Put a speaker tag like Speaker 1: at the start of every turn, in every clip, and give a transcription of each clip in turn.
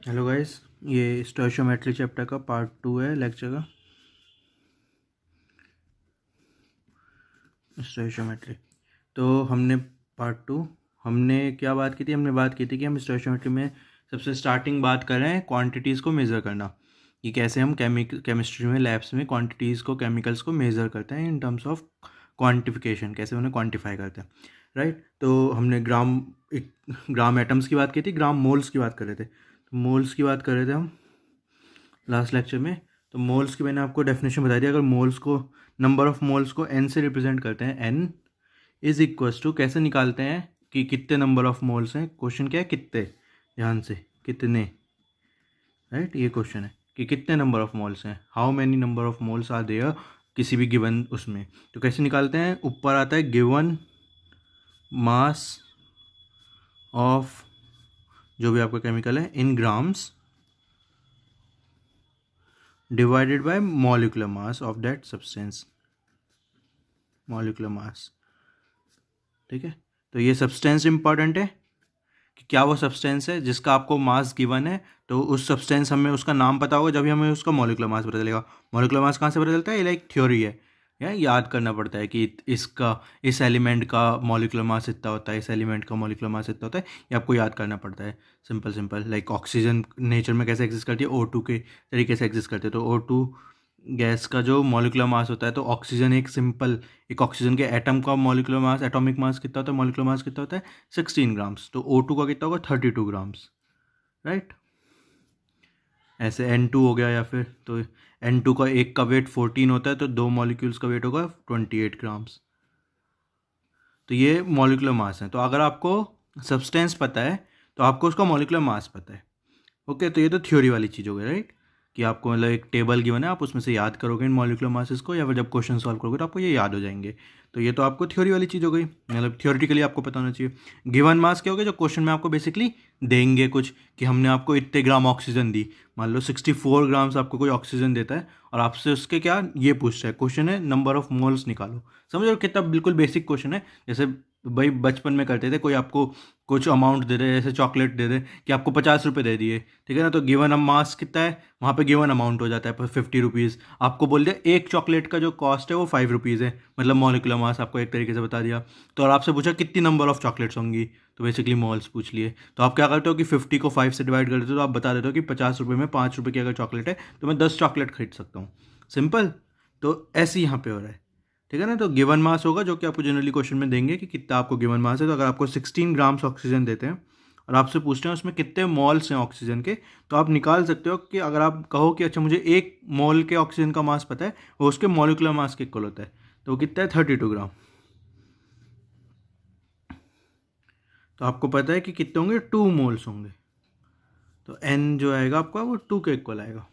Speaker 1: Hello guys, ये स्टोइचोमेट्री chapter का part 2 है लेक्चर का। स्टोइचोमेट्री तो हमने हमने क्या बात की थी? हमने बात की थी कि हम स्टोइचोमेट्री में सबसे स्टार्टिंग बात कर रहे हैं क्वांटिटीज़ को मेज़र करना, कि कैसे हम केमिस्ट्री में लैब्स में क्वांटिटीज़ को, केमिकल्स को मेज़र करते हैं इन टर्म्स ऑफ क्वांटिफिकेशन, कैसे उन्हें क्वांटिफाई करते हैं। राइट, तो हमने ग्राम एटम्स की बात की थी, ग्राम मोल्स की बात कर रहे थे। तो मोल्स की बात कर रहे थे हम लास्ट लेक्चर में। तो मोल्स की मैंने आपको डेफिनेशन बता दिया। अगर मोल्स को, नंबर ऑफ मोल्स को एन से रिप्रेजेंट करते हैं, एन इज इक्वल्स टू, कैसे निकालते हैं कि कितने नंबर ऑफ मोल्स हैं? क्वेश्चन क्या है? कितने, ध्यान से, कितने। राइट, ये क्वेश्चन है कि कितने नंबर ऑफ मोल्स हैं, how many number of moles are there किसी भी गिवन उसमें। तो कैसे निकालते हैं? ऊपर आता है गिवन मास ऑफ जो भी आपका केमिकल है in grams divided by molecular mass of that substance, molecular mass. ठीक है, तो ये सब्सटेंस इंपॉर्टेंट है कि क्या वो सब्सटेंस है जिसका आपको मास गिवन है। तो उस सब्सटेंस, हमें उसका नाम पता होगा जब भी हमें उसका मॉलिक्यूलर मास पता चलेगा। मॉलिक्यूलर मास कहाँ से पता चलता है? ये लाइक थ्योरी है, या याद करना पड़ता है कि इसका, इस एलिमेंट का मॉलिक्यूलर मास इतना होता है, इस एलिमेंट का मॉलिक्यूलर मास इतना होता है। ये आपको याद करना पड़ता है। Simple simple, like oxygen nature में कैसे एग्जिस्ट करती है, O2 के तरीके से एग्जिस्ट करते हैं। तो O2 गैस का जो मॉलिक्यूलर मास होता है, तो ऑक्सीजन एक ऑक्सीजन के एटम का मॉलिक्यूलर मास, एटॉमिक मास कितना होता है, मॉलिक्यूलर मास कितना होता है? 16 ग्राम्स। तो O2 का कितना होगा? 32 ग्राम्स। राइट, ऐसे N2 हो गया, या फिर तो N2 का एक का वेट 14 होता है, तो दो मॉलिक्यूल्स का वेट होगा 28 ग्राम्स। तो ये मॉलिक्यूलर मास है। तो अगर आपको सब्सटेंस पता है तो आपको उसका मॉलिक्यूलर मास पता है। ओके, तो ये तो थ्योरी वाली चीज़ हो गई। राइट, कि आपको मतलब एक टेबल गिवन है, आप उसमें से याद करोगे इन मॉलिक्यूलर मासेस को, या फिर जब क्वेश्चन सॉल्व करोगे तो आपको ये याद हो जाएंगे। तो ये तो आपको थ्योरी वाली चीज़ हो गई, मतलब थ्योरेटिकली आपको पता होना चाहिए। गिवन मास क्या हो गया? जो क्वेश्चन में आपको बेसिकली देंगे कुछ, कि हमने आपको इतने ग्राम ऑक्सीजन दी, मान लो 64 ग्राम्स आपको कोई ऑक्सीजन देता है, और आपसे उसके क्या ये पूछता है, क्वेश्चन है नंबर ऑफ मोल्स निकालो। समझ लो कितना बिल्कुल बेसिक क्वेश्चन है। जैसे भाई बचपन में करते थे, कोई आपको कुछ अमाउंट दे दे, जैसे चॉकलेट दे दे कि आपको 50 रुपये दे दिए, ठीक है ना, तो गिवन अब मास कितना है, वहाँ पे गिवन अमाउंट हो जाता है 50 रुपीज़। आपको बोल दिया एक चॉकलेट का जो कॉस्ट है वो 5 रुपीज़ है, मतलब मॉलिक्यूलर मास आपको एक तरीके से बता दिया। तो और आपसे पूछा कितनी नंबर ऑफ चॉकलेट्स होंगी, तो बेसिकली मॉल्स पूछ लिए। तो आप क्या करते हो कि 50 को 5 से डिवाइड कर देते हो, तो आप बता देते हो कि 50 रुपये में 5 रुपये की अगर चॉकलेट है तो मैं 10 चॉकलेट खरीद सकता हूँ। सिंपल। तो ऐसे ही यहाँ पे हो रहा है, ठीक है ना। तो गिवन मास होगा जो कि आपको जनरली क्वेश्चन में देंगे कि कितना आपको गिवन मास है। तो अगर आपको 16 ग्राम्स ऑक्सीजन देते हैं और आपसे पूछते हैं उसमें कितने मॉल्स हैं ऑक्सीजन के, तो आप निकाल सकते हो कि अगर आप कहो कि अच्छा मुझे एक मॉल के ऑक्सीजन का मास पता है, वो उसके मॉलिक्यूलर मास के इक्वल होता है, तो वो कितना है? 32 ग्राम। तो आपको पता है कि कितने होंगे? 2 मोल्स होंगे। तो एन जो आएगा आपका वो 2 के इक्वल आएगा।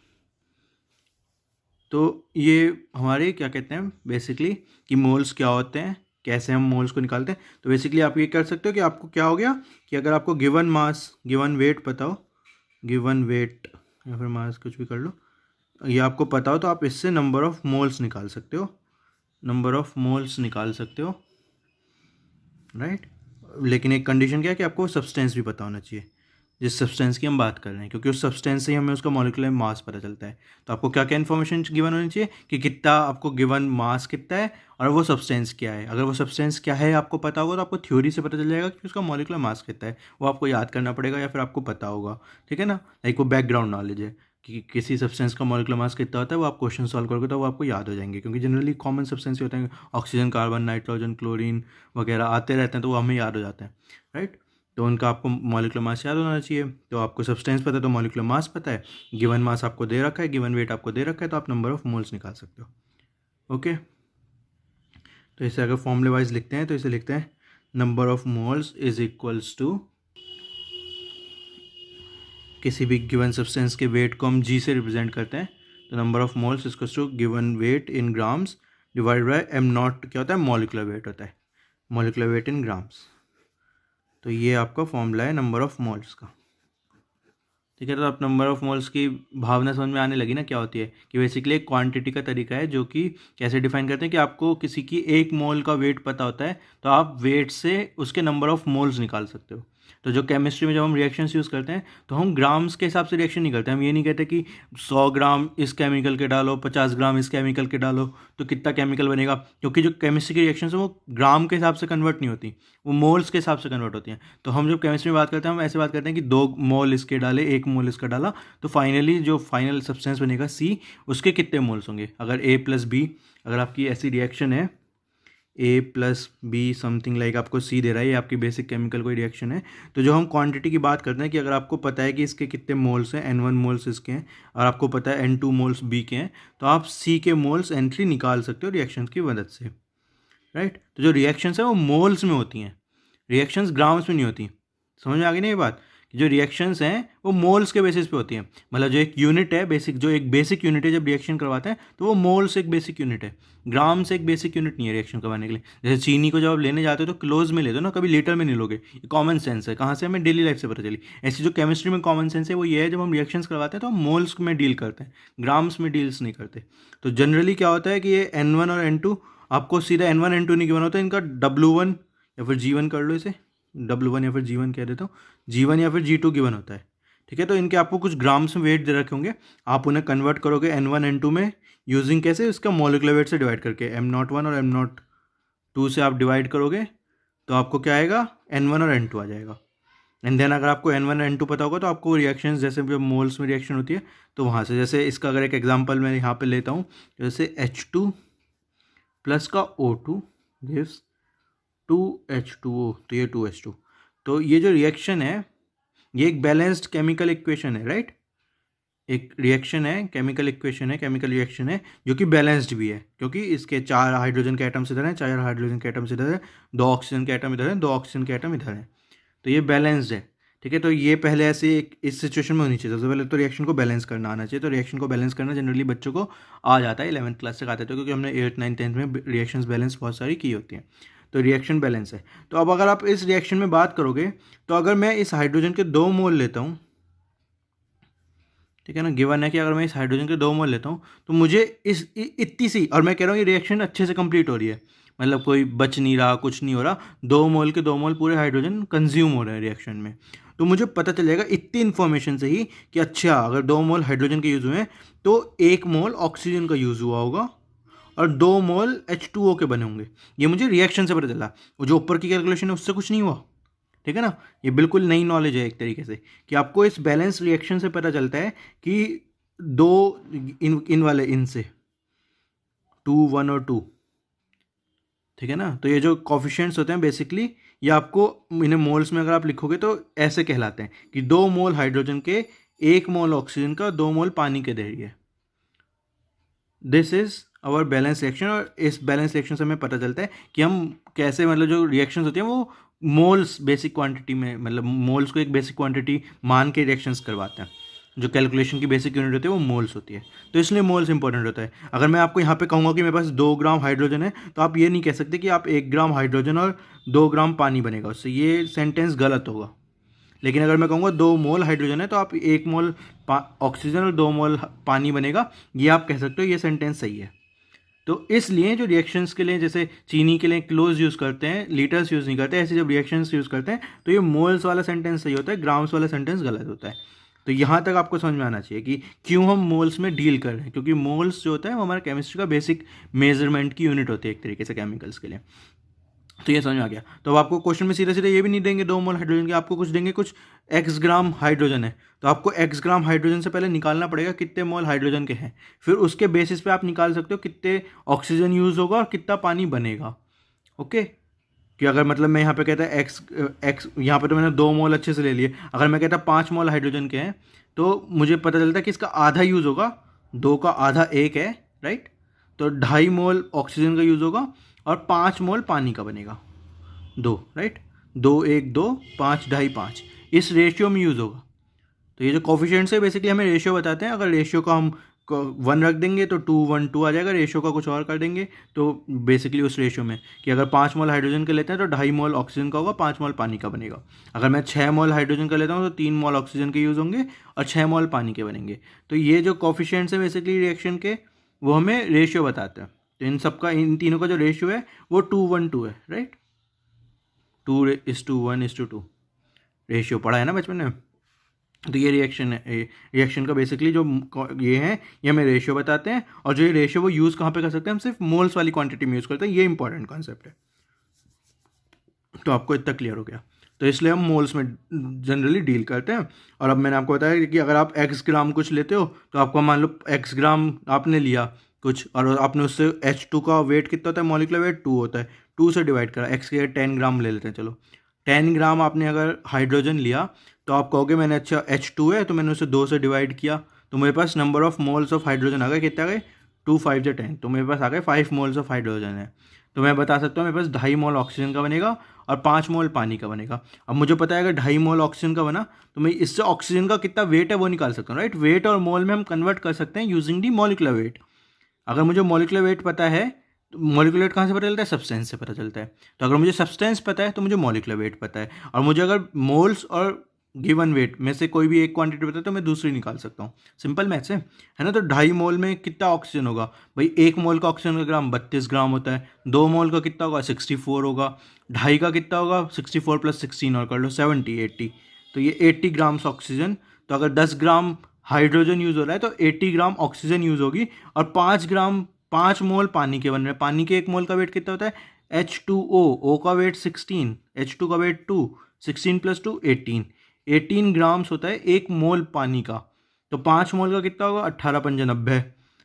Speaker 1: तो ये हमारे क्या कहते हैं बेसिकली, कि मोल्स क्या होते हैं, कैसे हम मोल्स को निकालते हैं। तो बेसिकली आप ये कर सकते हो कि आपको क्या हो गया कि अगर आपको गिवन मास, गिवन वेट पता हो, गिवन वेट या फिर मास कुछ भी कर लो, ये आपको पता हो, तो आप इससे नंबर ऑफ मोल्स निकाल सकते हो, नंबर ऑफ मोल्स निकाल सकते हो। राइट, लेकिन एक कंडीशन क्या है कि आपको सब्सटेंस भी पता होना चाहिए, जिस सब्सटेंस की हम बात कर रहे हैं, क्योंकि उस सब्सटेंस से ही हमें उसका मॉलिक्यूलर मास पता चलता है। तो आपको क्या क्या इन्फॉर्मेशन गिवन होनी चाहिए कि कितना आपको गिवन मास कितना है, और वो सब्सटेंस क्या है। अगर वो सब्सटेंस क्या है आपको पता होगा, तो आपको थ्योरी से पता चल जाएगा कि उसका मॉलिक्यूलर मास कितना है। वो आपको याद करना पड़ेगा या फिर आपको पता होगा, ठीक है ना। लाइक वो बैकग्राउंड नॉलेज है कि किसी सब्सटेंस का मॉलिक्यूलर मास कितना होता है, वो आप क्वेश्चन सॉल्व करोगे तो वो आपको याद हो जाएंगे, क्योंकि जनरली कॉमन सब्सटेंस होते हैं, ऑक्सीजन, कार्बन, नाइट्रोजन, क्लोरीन वगैरह आते रहते हैं, तो वो हमें याद हो जाते हैं। राइट, तो उनका आपको मॉलिक्यूलर मास याद होना चाहिए। तो आपको सब्सटेंस पता है तो मॉलिक्यूलर मास पता है, गिवन मास आपको दे रखा है, गिवन वेट आपको दे रखा है, तो आप नंबर ऑफ मोल्स निकाल सकते हो। ओके, तो इसे अगर फॉर्मूले वाइज लिखते हैं तो इसे लिखते हैं number of moles is equals to, किसी भी गिवन सब्सटेंस के वेट को हम जी से रिप्रेजेंट करते हैं, तो number of moles equals to given weight in grams divide by M nought, क्या होता है? मॉलिक्यूलर वेट होता है, मॉलिक्यूलर वेट इन ग्राम्स। तो ये आपका फॉर्मूला है नंबर ऑफ मोल्स का, ठीक है। तो आप नंबर ऑफ मोल्स की भावना समझ में आने लगी ना, क्या होती है कि बेसिकली एक क्वांटिटी का तरीका है, जो कि कैसे डिफाइन करते हैं कि आपको किसी की एक मोल का वेट पता होता है, तो आप वेट से उसके नंबर ऑफ मोल्स निकाल सकते हो। तो जो केमिस्ट्री में जब हम रिएक्शंस यूज़ करते हैं तो हम ग्राम्स के हिसाब से रिएक्शन नहीं करते, हम ये नहीं कहते कि 100 ग्राम इस केमिकल के डालो, 50 ग्राम इस केमिकल के डालो तो कितना केमिकल बनेगा, क्योंकि जो केमिस्ट्री की रिएक्शंस हैं वो ग्राम के हिसाब से कन्वर्ट नहीं होती, वो मोल्स के हिसाब से कन्वर्ट होती हैं। तो हम जब केमिस्ट्री में बात करते हैं हम ऐसे बात करते हैं कि 2 मोल इसके डाले, 1 मोल इसका डाला, तो फाइनली जो फाइनल सब्सटेंस बनेगा सी, उसके कितने मोल्स होंगे। अगर A + B, अगर आपकी ऐसी रिएक्शन है A + B समथिंग लाइक आपको C दे रहा है, ये आपकी बेसिक केमिकल कोई रिएक्शन है, तो जो हम क्वांटिटी की बात करते हैं कि अगर आपको पता है कि इसके कितने मोल्स हैं, N1 मोल्स इसके हैं और आपको पता है N2 मोल्स B के हैं, तो आप C के मोल्स एंट्री निकाल सकते हो रिएक्शन की मदद से, राइट। तो जो रिएक्शंस है वो मोल्स में होती हैं, रिएक्शंस ग्राम्स में नहीं होती। समझ में आ गई ना ये बात, कि जो रिएक्शंस हैं वो मोल्स के बेसिस पे होती हैं। मतलब जो एक यूनिट है बेसिक, जो एक बेसिक यूनिट है जब रिएक्शन करवाते हैं तो वो मोल्स एक बेसिक यूनिट है, ग्राम से एक बेसिक यूनिट नहीं है रिएक्शन करवाने के लिए। जैसे चीनी को जब आप लेने जाते हो तो क्लोज में ले दो ना, कभी लीटर में नहीं लोगे, ये कॉमन सेंस है, कहाँ से हमें डेली लाइफ से पता चली। ऐसी जो केमिस्ट्री में कॉमन सेंस है वो ये है, जब हम रिएक्शंस करवाते हैं तो हम मोल्स में डील करते हैं, ग्राम्स में डील्स नहीं करते। तो जनरली क्या होता है कि ये N1 और N2 आपको सीधा N1 N2 नहीं गिवन होता है, इनका W1 या फिर G1 कर लो, इसे W1 या फिर G1 कह देता हूँ, G1 या फिर G2 गिवन होता है, ठीक है। तो इनके आपको कुछ ग्राम्स में वेट दे रखे होंगे, आप उन्हें कन्वर्ट करोगे N1 N2 में यूजिंग कैसे, इसका मॉलिक्यूलर वेट से डिवाइड करके, M01 और M02 से आप डिवाइड करोगे तो आपको क्या आएगा, N1 और N2 आ जाएगा। एंड देन अगर आपको N1 N2 पता होगा तो आपको रिएक्शंस जैसे जब मोल्स में रिएक्शन होती है तो वहाँ से, जैसे इसका अगर एक एग्जांपल मैं यहाँ पे लेता हूँ, जैसे H2 प्लस का O2 गिव्स 2H2O, तो ये 2H2, तो ये जो रिएक्शन है ये एक बैलेंस्ड केमिकल इक्वेशन है, राइट। एक रिएक्शन है, केमिकल इक्वेशन है, केमिकल रिएक्शन है जो कि बैलेंस्ड भी है, क्योंकि इसके 4 हाइड्रोजन के एटम्स इधर हैं, 4 हाइड्रोजन के एटम्स इधर हैं, 2 ऑक्सीजन के एटम इधर हैं, 2 ऑक्सीजन के एटम इधर हैं, तो ये बैलेंस्ड है, ठीक है। तो ये पहले ऐसे इस सिचुएशन में होनी चाहिए, सबसे पहले तो रिएक्शन को बैलेंस करना आना चाहिए। तो रिएक्शन को बैलेंस करना जनरली बच्चों को आ जाता है, 11th क्लास तक आता है, तो क्योंकि हमने 8th 9th 10th में रिएक्शंस बैलेंस बहुत सारी की होती हैं, तो रिएक्शन बैलेंस है। तो अब अगर आप इस रिएक्शन में बात करोगे तो अगर मैं इस हाइड्रोजन के 2 मोल लेता हूँ, ठीक है ना, गिवन है कि अगर मैं इस हाइड्रोजन के 2 मोल लेता हूँ तो मुझे इतनी सी, और मैं कह रहा हूँ ये रिएक्शन अच्छे से कंप्लीट हो रही है, मतलब कोई बच नहीं रहा, कुछ नहीं हो रहा, 2 मोल के 2 मोल पूरे हाइड्रोजन कंज्यूम हो रहे हैं रिएक्शन में, तो मुझे पता चल जाएगा इतनी इन्फॉर्मेशन से ही कि अच्छा अगर 2 मोल हाइड्रोजन के यूज़ हुए हैं तो 1 मोल ऑक्सीजन का यूज़ हुआ होगा और 2 मोल H2O के बने होंगे। ये मुझे रिएक्शन से पता चला, वो जो ऊपर की कैलकुलेशन है उससे कुछ नहीं हुआ, ठीक है ना। ये बिल्कुल नई नॉलेज है एक तरीके से, कि आपको इस बैलेंस रिएक्शन से पता चलता है कि दो इन वाले इनसे 2 1 और 2, ठीक है ना। तो ये जो कॉफिशिएंट्स होते हैं बेसिकली ये आपको इन्हें मोल्स में अगर आप लिखोगे तो ऐसे कहलाते हैं कि 2 मोल हाइड्रोजन के 1 मोल ऑक्सीजन का 2 मोल पानी के दे रही है। This is our balance reaction, और इस बैलेंस रिएक्शन से हमें पता चलता है कि हम कैसे, मतलब जो रिएक्शंस होती हैं वो मोल्स बेसिक क्वांटिटी में, मतलब मोल्स को एक बेसिक क्वांटिटी मान के रिएक्शंस करवाते हैं, जो कैलकुलेशन की बेसिक यूनिट होती है वो मोल्स होती है, तो इसलिए मोल्स इंपॉर्टेंट होता है। अगर मैं आपको यहाँ पे कहूँगा कि मेरे पास 2 ग्राम हाइड्रोजन है तो आप ये नहीं कह सकते कि आप 1 ग्राम हाइड्रोजन और 2 ग्राम पानी बनेगा उससे, ये सेंटेंस गलत होगा। लेकिन अगर मैं कहूँगा 2 मोल हाइड्रोजन है तो आप 1 मोल ऑक्सीजन और 2 मोल पानी बनेगा, ये आप कह सकते हो, ये सेंटेंस सही है। तो इसलिए जो रिएक्शंस के लिए, जैसे चीनी के लिए क्लोज यूज़ करते हैं, लीटर्स यूज़ नहीं करते, ऐसे जब रिएक्शंस यूज़ करते हैं तो ये मोल्स वाला सेंटेंस सही होता है, ग्राम्स वाला सेंटेंस गलत होता है। तो यहाँ तक आपको समझ में आना चाहिए कि क्यों हम मोल्स में डील कर रहे हैं, क्योंकि मोल्स जो होता है वो हमारा केमिस्ट्री का बेसिक मेजरमेंट की यूनिट होती है एक तरीके से केमिकल्स के लिए। तो ये समझ में आ गया। तो अब आपको क्वेश्चन में सीधे सीधे ये भी नहीं देंगे 2 मोल हाइड्रोजन के, आपको कुछ देंगे, कुछ x ग्राम हाइड्रोजन है तो आपको x ग्राम हाइड्रोजन से पहले निकालना पड़ेगा कितने मोल हाइड्रोजन के हैं, फिर उसके बेसिस पे आप निकाल सकते हो कितने ऑक्सीजन यूज़ होगा और कितना पानी बनेगा। ओके, कि अगर मतलब मैं यहाँ पे कहता है x यहाँ पे तो मैंने 2 मोल अच्छे से ले लिए, अगर मैं कहता 5 मोल हाइड्रोजन के हैं तो मुझे पता चलता है कि इसका आधा यूज़ होगा, 2 का आधा 1 है, राइट। तो 2.5 मोल ऑक्सीजन का यूज़ होगा और 5 मोल पानी का बनेगा, 2, राइट, 2 1 2 5 2.5 5, इस रेशियो में यूज़ होगा। तो ये जो कॉफिशिएंट्स है बेसिकली हमें रेशियो बताते हैं, अगर रेशियो का हम 1 रख देंगे तो 2 1 2 आ जाएगा, रेशियो का कुछ और कर देंगे तो बेसिकली उस रेशियो में कि अगर 5 मोल हाइड्रोजन का लेते हैं तो 2.5 मोल ऑक्सीजन का होगा, 5 मोल पानी का बनेगा। अगर मैं 6 मोल हाइड्रोजन का लेता हूँ तो 3 मोल ऑक्सीजन के यूज़ होंगे और 6 मोल पानी के बनेंगे। तो ये जो कॉफिशिएंट्स है बेसिकली रिएक्शन के वो हमें रेशियो बताते हैं। तो इन सबका, इन तीनों का जो रेशियो है वो 2 1 2 है, राइट, 2:1:2, रेशियो पढ़ा है ना बचपन में। तो ये रिएक्शन है, रिएक्शन का बेसिकली जो ये है ये हमें रेशियो बताते हैं, और जो ये रेशियो वो यूज़ कहाँ पे कर सकते हैं, हम सिर्फ मोल्स वाली क्वांटिटी में यूज़ करते हैं। ये इंपॉर्टेंट कॉन्सेप्ट है। तो आपको इतना क्लियर हो गया। तो इसलिए हम मोल्स में जनरली डील करते हैं। और अब मैंने आपको बताया कि अगर आप x ग्राम कुछ लेते हो तो आपको मान लो x ग्राम आपने लिया कुछ, और आपने उससे H2 का वेट कितना होता है, मॉलिक्यूलर वेट 2 होता है, 2 से डिवाइड करा, x के 10 ग्राम ले लेते हैं, चलो 10 ग्राम आपने अगर हाइड्रोजन लिया तो आप कहोगे मैंने अच्छा H2 है तो मैंने उसे 2 से डिवाइड किया, तो मेरे पास number of moles of hydrogen आ गए, कितने आ गए, 2 5 से 10, तो मेरे पास आ गए 5 मोल्स ऑफ हाइड्रोजन है। तो मैं बता सकता हूँ मेरे पास 2.5 मोल ऑक्सीजन का बनेगा और 5 मोल पानी का बनेगा। अब मुझे पता है अगर 2.5 मोल ऑक्सीजन का बना तो मैं इससे ऑक्सीजन का कितना वेट है वो निकाल सकता हूँ, राइट। वेट और मोल में हम कन्वर्ट कर सकते हैं यूजिंग दी मॉलिक्यूलर वेट। अगर मुझे मॉलिक्यूलर वेट पता है तो मॉलिक्यूलर वेट कहाँ से पता चलता है, सब्सटेंस से पता चलता है। तो अगर मुझे सब्सटेंस पता है तो मुझे मॉलिक्यूलर वेट पता है, और मुझे अगर मोल्स और गिवन वेट में से कोई भी एक क्वांटिटी पता है तो मैं दूसरी निकाल सकता हूँ। सिंपल मैथ्स है ना। तो 2.5 मोल में कितना ऑक्सीजन होगा भाई, 1 मोल का ऑक्सीजन का ग्राम 32 ग्राम होता है, 2 मोल का कितना होगा 64 होगा, 2.5 का कितना होगा 64 + 16 और कर लो 70 80, तो ये 80 ग्राम्स ऑक्सीजन। तो अगर 10 ग्राम हाइड्रोजन यूज़ हो रहा है तो 80 ग्राम ऑक्सीजन यूज़ होगी, और 5 मोल पानी के बन रहे हैं। पानी के 1 मोल का वेट कितना होता है H2O, O का वेट 16, H2 का वेट 2, 16 + 2 18, 18 ग्राम्स होता है 1 मोल पानी का। तो 5 मोल का कितना होगा 18 × 5 90,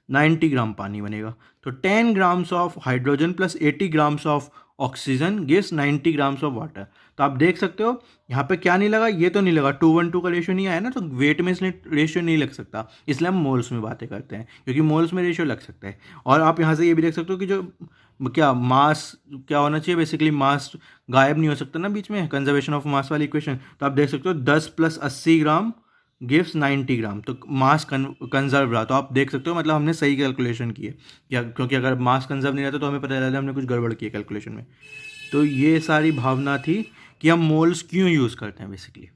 Speaker 1: 90 ग्राम पानी बनेगा। तो 10 grams of hydrogen plus 80 grams of oxygen gives 90 grams of water. तो आप देख सकते हो यहाँ पे क्या नहीं लगा, ये तो नहीं लगा 2:1 का रेशियो नहीं आया ना, तो वेट में इसलिए रेशियो नहीं लग सकता, इसलिए हम मोल्स में बातें करते हैं, क्योंकि मोल्स में रेशियो लग सकता है। और आप यहाँ से ये भी देख सकते हो कि जो क्या मास क्या होना चाहिए, बेसिकली मास गायब नहीं हो सकता ना बीच में, कंजर्वेशन ऑफ मास वाली इक्वेशन। तो आप देख सकते हो 10 + 80 ग्राम गिव्स 90 ग्राम, तो मास कंजर्व रहा। तो आप देख सकते हो मतलब हमने सही कैलकुलेशन की है, या क्योंकि अगर मास कंजर्व नहीं रहता तो हमें पता चला हमने कुछ गड़बड़ की है कैलकुलेशन में। तो ये सारी भावना थी कि हम मोल्स क्यों यूज़ करते हैं बेसिकली,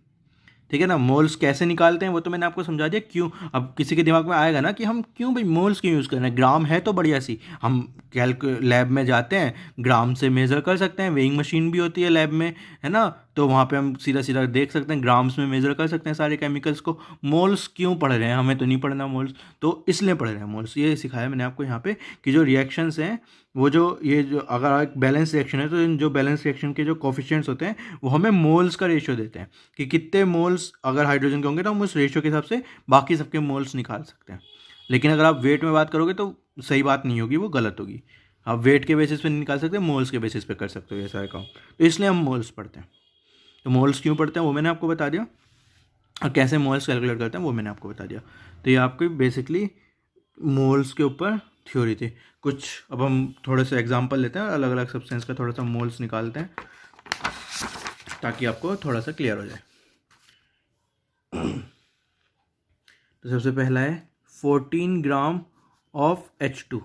Speaker 1: ठीक है ना। मोल्स कैसे निकालते हैं वो तो मैंने आपको समझा दिया क्यों। अब किसी के दिमाग में आएगा ना कि हम क्यों भाई मोल्स क्यों यूज़ कर रहे हैं, ग्राम है तो बढ़िया सी, हम लैब में जाते हैं ग्राम से मेज़र कर सकते हैं, वेइंग मशीन भी होती है लैब में, है ना, तो वहाँ पे हम सीधा सीधा देख सकते हैं, ग्राम्स में मेज़र कर सकते हैं सारे केमिकल्स को। मोल्स क्यों पढ़ रहे हैं, हमें तो नहीं पढ़ना मोल्स, तो इसलिए पढ़ रहे हैं मोल्स। ये सिखाया मैंने आपको यहाँ पे कि जो रिएक्शंस हैं वो जो अगर एक बैलेंस रिएक्शन है तो इन जो बैलेंस रिएक्शन के जो कोफिशिएंट्स होते हैं वो हमें मोल्स का रेशियो देते हैं, कि कितने मोल्स अगर हाइड्रोजन के होंगे तो हम उस रेशियो के हिसाब से बाकी सबके मोल्स निकाल सकते हैं। लेकिन अगर आप वेट में बात करोगे तो सही बात नहीं होगी, वो गलत होगी। आप वेट के बेसिस पे नहीं निकाल सकते, मोल्स के बेसिस पे कर सकते हो ये सारे काम। तो इसलिए हम मोल्स पढ़ते हैं। तो मोल्स क्यों पढ़ते हैं वो मैंने आपको बता दिया, और कैसे मोल्स कैलकुलेट करते हैं वो मैंने आपको बता दिया। तो ये आपकी बेसिकली मोल्स के ऊपर थ्योरी थी कुछ। अब हम थोड़े से एग्जांपल लेते हैं, अलग अलग सब्सटेंस का थोड़ा सा मोल्स निकालते हैं ताकि आपको थोड़ा सा क्लियर हो जाए। तो सबसे पहला है 14 gram of H2,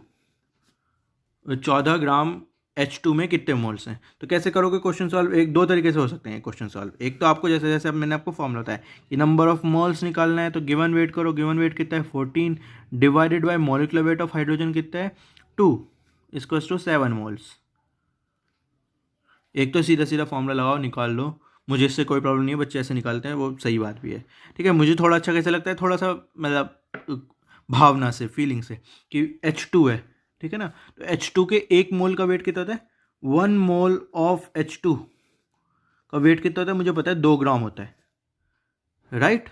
Speaker 1: 14 gram H2 में कितने मोल्स हैं। तो कैसे करोगे क्वेश्चन सॉल्व, एक दो तरीके से हो सकते हैं क्वेश्चन सॉल्व। एक तो आपको जैसे जैसे अब मैंने आपको फॉर्मूला बताया कि नंबर ऑफ मोल्स निकालना है, तो गिवन वेट करो, गिवन वेट कितना है 14 divided by molecular weight of hydrogen कितना है 2 = 7 मोल्स। एक तो सीधा सीधा फॉर्मूला लगाओ निकाल लो, मुझे इससे कोई प्रॉब्लम नहीं है, बच्चे ऐसे निकालते हैं वो सही बात भी है, ठीक है। मुझे थोड़ा अच्छा कैसे लगता है, थोड़ा सा मतलब भावना से, फीलिंग से, कि H2 है, ठीक है ना। तो H2 के 1 मोल का वेट कितना होता है, 1 मोल ऑफ H2 का वेट कितना होता है मुझे पता है 2 ग्राम होता है, राइट।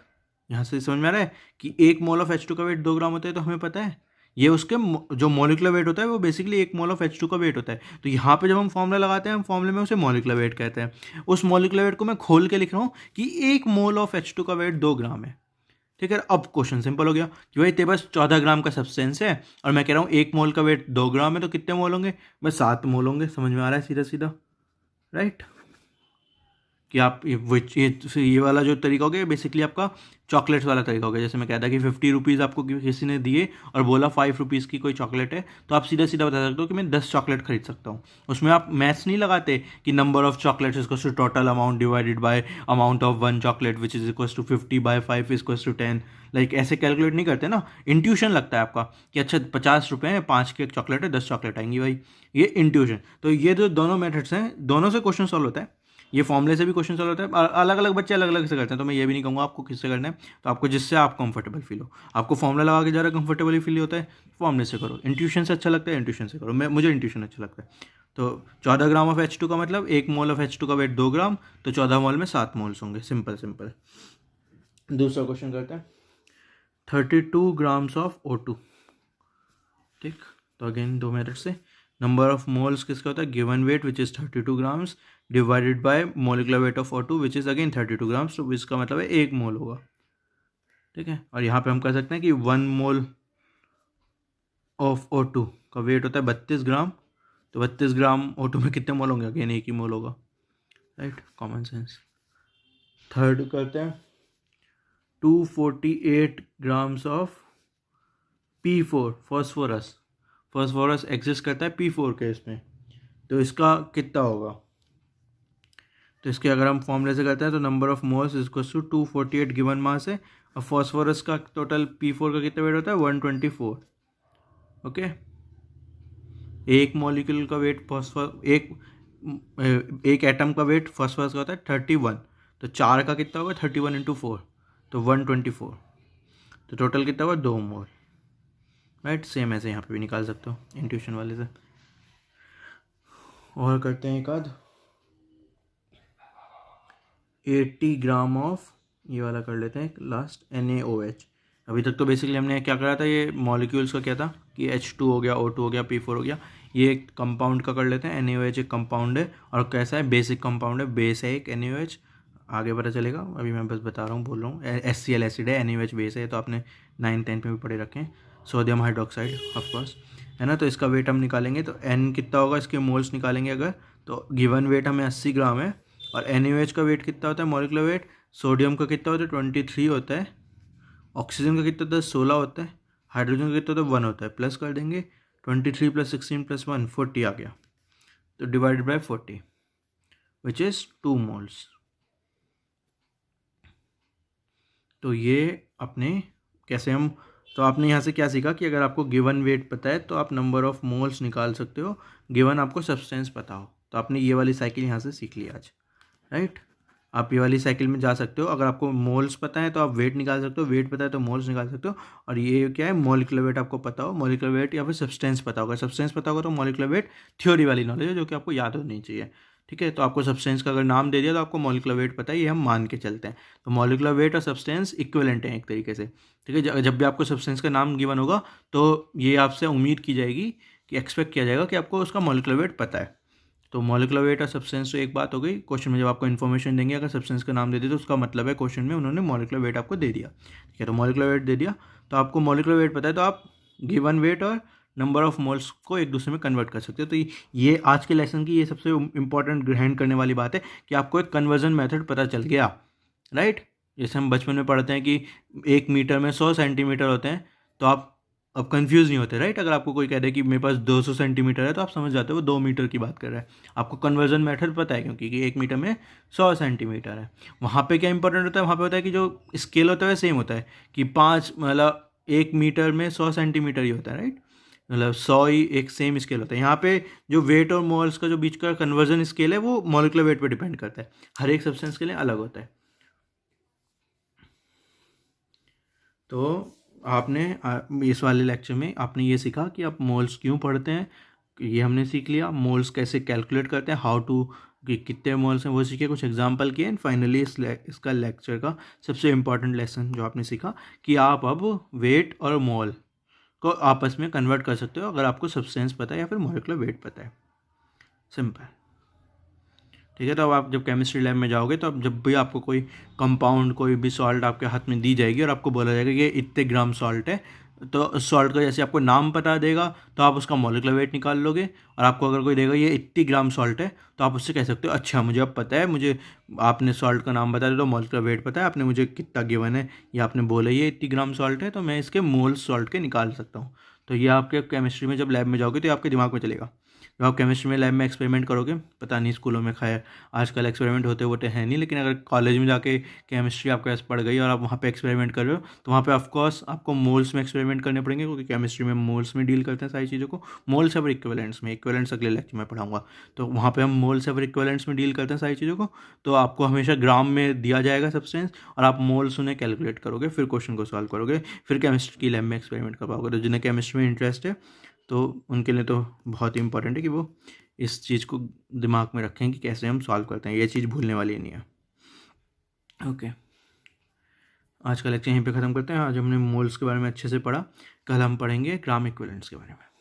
Speaker 1: यहाँ से समझ में आ रहा है कि 1 मोल ऑफ H2 का वेट 2 ग्राम होता है, तो हमें पता है ये उसके जो मॉलिक्यूलर वेट होता है वो बेसिकली 1 मोल ऑफ H2 का वेट होता है। तो यहाँ पे जब हम फॉर्मूला लगाते हैं, हम फॉर्मूले में उसे मॉलिक्यूलर वेट कहते हैं। उस मॉलिक्यूलर वेट को मैं खोल के लिख रहा हूँ कि 1 मोल ऑफ H2 का वेट 2 ग्राम है, ठीक है। अब क्वेश्चन सिंपल हो गया कि भाई तेरे पास 14 ग्राम का सब्सटेंस है और मैं कह रहा हूँ 1 मोल का वेट 2 ग्राम है, तो कितने मोल होंगे, बस 7 मोल होंगे। समझ में आ रहा है सीधा सीधा, राइट। कि आप ये वाला जो तरीका हो गया बेसिकली आपका चॉकलेट्स वाला तरीका हो गया। जैसे मैं कहता कि 50 रुपीज़ आपको किसी ने दिए और बोला 5 रुपीज़ की कोई चॉकलेट है, तो आप सीधा सीधा बता सकते हो कि मैं 10 चॉकलेट खरीद सकता हूँ। उसमें आप मैथ्स नहीं लगाते कि number of chocolates equals to total amount divided by amount of 1 chocolate which is equals to 50 by 5 equals to 10, like ऐसे कैलकुलेट नहीं करते ना। इंट्यूशन लगता है आपका कि अच्छा 50 रुपये हैं, 5 की एक चॉकलेट है, 10 चॉकलेट आएंगी भाई, ये इंट्यूशन। तो ये जो दोनों मेथड्स हैं, दोनों से क्वेश्चन सॉल्व होता है। ये फॉर्मूले से भी क्वेश्चन सॉल्व होता है, अलग अलग बच्चे अलग अलग से करते हैं, तो मैं ये भी नहीं कहूँगा आपको किससे करना है, तो आपको जिससे आप कंफर्टेबल फील हो। आपको फॉर्मूला लगा के ज़्यादा कंफर्टेबल फील होता है, फॉर्मूले से करो। इंट्यूशन से अच्छा लगता है, इंट्यूशन से करो। मुझे इंट्यूशन अच्छा लगता है। तो 14 ग्राम ऑफ H2 का मतलब 1 मोल ऑफ H2 का वेट 2 ग्राम, तो 14 मोल में 7 मोल्स होंगे। Simple simple. दूसरा क्वेश्चन करते हैं, 32 ग्राम्स ऑफ O2। ठीक, तो अगेन 2 मेथड से नंबर ऑफ मोल्स किसका होता है, given weight which is 32 grams divided by molecular weight of O2 which is again 32 grams, तो इसका मतलब है 1 मोल होगा। ठीक है, और यहाँ पे हम कर सकते हैं कि 1 मोल ऑफ O2 का वेट होता है 32 ग्राम, तो 32 ग्राम O2 में कितने मोल होंगे, अगेन 1 ही मोल होगा। Right, common sense. थर्ड करते हैं, 248 grams of P4 phosphorus. Phosphorus exist करता है P4 के इसमें, तो इसका कितना होगा। तो इसके अगर हम फॉर्मूले से करते हैं तो number of moles equals to 248 given mass है, और फॉस्फोरस का टोटल P4 का कितना वेट होता है 124। ओके, एक मॉलिक्यूल का वेट एक एटम का वेट फॉस्फोरस का होता है 31, तो 4 का कितना होगा 31 इंटू 4, तो 124, तो टोटल कितना होगा 2 मोल। राइट, सेम ऐसे यहाँ पे भी निकाल सकते हो इंट्यूशन वाले से। और करते हैं एक आध, 80 ग्राम ऑफ, ये वाला कर लेते हैं लास्ट, NaOH। अभी तक तो बेसिकली हमने क्या करा था, ये मॉलिक्यूल्स का क्या था कि H2 हो गया, O2 हो गया, P4 हो गया, ये एक कंपाउंड का कर लेते हैं। NaOH एक कंपाउंड है, और कैसा है, बेसिक कंपाउंड है, बेस है एक NaOH, आगे पता चलेगा, अभी मैं बस बता रहा हूँ, बोल रहा हूँ। HCl एसिड है, NaOH बेस है, तो आपने 9th 10th में भी पढ़े रखे हैं। सोडियम हाइड्रोक्साइड ऑफकोर्स है ना, तो इसका वेट हम निकालेंगे, तो N कितना होगा, इसके मोल्स निकालेंगे अगर, तो गिवन वेट हमें 80 ग्राम है, और NaOH का वेट कितना होता है, मॉलिक्यूलर वेट, सोडियम का कितना होता है 23 होता है, ऑक्सीजन का कितना होता है 16 होता है, हाइड्रोजन का कितना होता है 1 होता है, प्लस कर देंगे 23 + 16 + 1 40 आ गया, तो divided by 40 which is 2 moles. तो ये अपने कैसे हम, तो आपने यहाँ से क्या सीखा कि अगर आपको गिवन वेट पता है तो आप नंबर ऑफ मोल्स निकाल सकते हो, गिवन आपको सब्सटेंस पता हो। तो आपने ये वाली साइकिल यहाँ से सीख ली आज। राइट, आप ये वाली साइकिल में जा सकते हो, अगर आपको मोल्स पता है तो आप वेट निकाल सकते हो, वेट पता है तो मोल्स निकाल सकते हो, और ये क्या है, मॉलिक्यूलर वेट आपको पता हो, मॉलिक्यूलर वेट या फिर सब्सटेंस पता होगा। सब्सटेंस पता होगा तो मॉलिक्यूलर वेट थ्योरी वाली नॉलेज है जो कि आपको याद होनी चाहिए। ठीक है, तो आपको सब्सटेंस का अगर नाम दे दिया तो आपको मॉलिक्यूलर वेट पता है, ये हम मान के चलते हैं। तो मॉलिक्यूलर वेट और सब्सटेंस इक्विवेलेंट हैं एक तरीके से। ठीक है, जब भी आपको सब्सटेंस का नाम गिवन होगा तो ये आपसे उम्मीद की जाएगी कि एक्सपेक्ट किया जाएगा कि आपको उसका मॉलिक्यूलर वेट पता है। तो मॉलिक्यूलर वेट और सब्सटेंस तो एक बात हो गई। क्वेश्चन में जब आपको इन्फॉर्मेशन देंगे, अगर सब्सटेंस का नाम दे दिया तो उसका मतलब है क्वेश्चन में उन्होंने मॉलिक्यूलर वेट आपको दे दिया। ठीक है, तो मॉलिक्यूलर वेट दे दिया, तो आपको मॉलिक्यूलर वेट पता है, तो आप गिवन वेट और नंबर ऑफ मोल्स को एक दूसरे में कन्वर्ट कर सकते हो। तो ये आज के लेसन की ये सबसे इंपॉर्टेंट ग्रहण करने वाली बात है कि आपको एक कन्वर्जन मेथड पता चल गया। राइट, जैसे हम बचपन में पढ़ते हैं कि 1 मीटर में 100 सेंटीमीटर होते हैं, तो आप अब कंफ्यूज नहीं होते। राइट, अगर आपको कोई कह दे कि मेरे पास 200 सेंटीमीटर है तो आप समझ जाते हो वो 2 मीटर की बात कर रहा है। आपको कन्वर्जन मेथड पता है क्योंकि 1 मीटर में 100 सेंटीमीटर है। वहाँ पे क्या इंपॉर्टेंट होता है, वहाँ पे होता है कि जो स्केल होता है सेम होता है कि 5 मतलब 1 मीटर में 100 सेंटीमीटर ही होता है। राइट, मतलब 100 ही एक सेम स्केल होता है। यहाँ पे जो वेट और मोल्स का जो बीच का कन्वर्जन स्केल है वो मॉलिक्यूलर वेट पर डिपेंड करता है, हर एक सब्सटेंस के लिए अलग होता है। तो आपने इस वाले लेक्चर में आपने ये सीखा कि आप मोल्स क्यों पढ़ते हैं, ये हमने सीख लिया। मोल्स कैसे कैलकुलेट करते हैं, हाउ टू, कि कितने मोल्स हैं वो सीखे, कुछ एग्जांपल किए, एंड फाइनली इसका लेक्चर का सबसे इम्पॉर्टेंट लेसन जो आपने सीखा कि आप अब वेट और मोल को आपस में कन्वर्ट कर सकते हो अगर आपको सब्सटेंस पता है या फिर मॉलिक्यूलर वेट पता है। सिंपल। ठीक है, तो अब आप जब केमिस्ट्री लैब में जाओगे तो अब जब भी आपको कोई कंपाउंड, कोई भी सॉल्ट आपके हाथ में दी जाएगी और आपको बोला जाएगा कि ये इतने ग्राम सॉल्ट है, तो सॉल्ट का जैसे आपको नाम पता देगा तो आप उसका मॉलिक्यूलर वेट निकाल लोगे। और आपको अगर कोई देगा ये इतनी ग्राम सॉल्ट है तो आप उससे कह सकते हो अच्छा मुझे अब पता है, मुझे आपने सॉल्ट का नाम बता दिया तो मॉलिक्यूलर वेट पता है, आपने मुझे कितना गिवन है, या आपने बोला ये इतनी ग्राम सॉल्ट है, तो मैं इसके मोल्स सॉल्ट के निकाल सकता हूँ। तो ये आपके केमिस्ट्री में जब लैब में जाओगे तो ये आपके दिमाग में चलेगा। जब आप केमिस्ट्री में लैब में एक्सपेरिमेंट करोगे, पता नहीं स्कूलों में खैर आजकल एक्सपेरिमेंट होते होते हैं नहीं, लेकिन अगर कॉलेज में जाके केमिस्ट्री आपके पास पड़ गई और आप वहाँ पे एक्सपेरिमेंट कर रहे हो, तो वहाँ पे ऑफकोर्स आपको मोल्स में एक्सपेरिमेंट करने पड़ेंगे, क्योंकि केमिस्ट्री में मोल्स में डील करते हैं सारी चीज़ों को। मोल्स और इक्विवेलेंट्स में, इक्विवेलेंट्स अगले लेक्चर में पढ़ाऊंगा। तो वहाँ पे हम मोल्स और इक्विवेलेंट्स में डील करते हैं सारी चीज़ों को। तो आपको हमेशा ग्राम में दिया जाएगा सब्सटेंस, और आप मोल्स उन्हें कैलकुलेट करोगे, फिर क्वेश्चन को सॉल्व करोगे, फिर केमिस्ट्री की लैब में एक्सपेरिमेंट कर पाओगे। तो जिन्हें केमिस्ट्री में इंटरेस्ट है तो उनके लिए तो बहुत ही इंपॉर्टेंट है कि वो इस चीज़ को दिमाग में रखें कि कैसे हम सॉल्व करते हैं। ये चीज़ भूलने वाली नहीं है। ओके, आज का लेक्चर यहीं पे ख़त्म करते हैं। आज हमने मोल्स के बारे में अच्छे से पढ़ा, कल हम पढ़ेंगे ग्राम इक्विवेलेंट्स के बारे में।